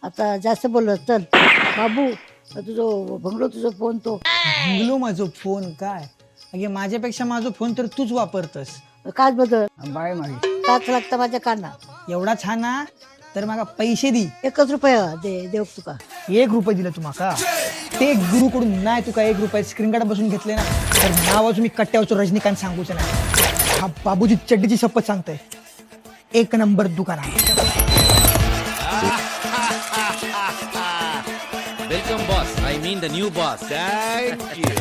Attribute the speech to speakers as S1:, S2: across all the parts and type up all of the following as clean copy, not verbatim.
S1: आता जास्त बोललो चल बाबू तुझं भंगलो तुझं फोन तो
S2: भांगलो माझो फोन काय अगे माझ्यापेक्षा माझा फोन तर तूच वापरतस.
S1: काच बदल
S2: बाय मागे
S1: काच लागतं माझ्या काना
S2: एवढा छान ना तर माका पैसे दी.
S1: 1 रुपया दे देव तुका
S2: 1 रुपये दिलं तू माका ते गुरुकडून नाही तुका 1 रुपये स्क्रीन गार्ड बसून घेतले ना तर नावाच मी कट्ट्यावरचो रजनीकांत सांगूच नाही. हा बाबूजी चड्डीची शपथ सांगतोय 1 नंबर दुकान आहे.
S3: Welcome, boss. I mean the new boss.
S4: Thank you.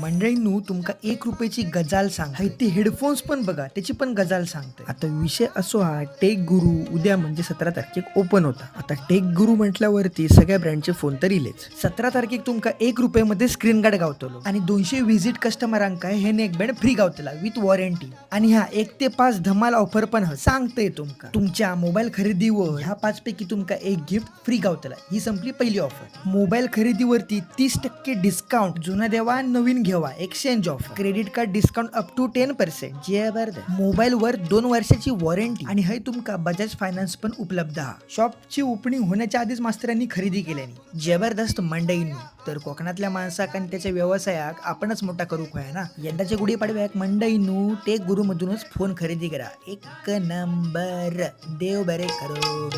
S2: मंडळींनू तुमका 1 रुपयाची गजाल सांग हाय ते हेडफोन्स पण बघा त्याची पण गजाल सांगते. आता विषय असो हा टेक गुरु उद्या म्हणजे 17 तारखेक ओपन होता. आता टेक गुरु म्हटल्यावरती सगळ्या ब्रँडचे फोन तर इलेच. 17 तारखेक तुमका 1 रुपयामध्ये स्क्रीन गार्ड गावतलो आणि 200 व्हिजिट कस्टमरांका हे नेक बँड फ्री गावतला विथ वॉरंटी. आणि ह्या 1 ते 5 धमाल ऑफर पण सांगते तुमका. तुमच्या मोबाईल खरेदीवर ह्या 5 पैकी तुमका एक गिफ्ट फ्री गावतला. ही संपली पहिली ऑफर. मोबाईल खरेदीवरती 30% डिस्काउंट जुना देवा नवीन घेवा exchange offer. Credit card discount up to 10%. जबरदस्त. मोबाईल वर 2 वर्षाची वॉरंटी आणि हे तुमका बजाज फायनान्स पण उपलब्ध हा. शॉपची ओपनिंग होण्याच्या आधीच मास्तरांनी खरेदी केल्यानी जबरदस्त मंडईंनी. तर कोकणातल्या माणसाक आणि त्याच्या व्यवसायाक आपणच मोठा करू होया ना. यंदाच्या गुढीपाडव्याक मंडईनू टेक गुरु मधूनच फोन खरेदी करा. 1 नंबर. देव बरे करो.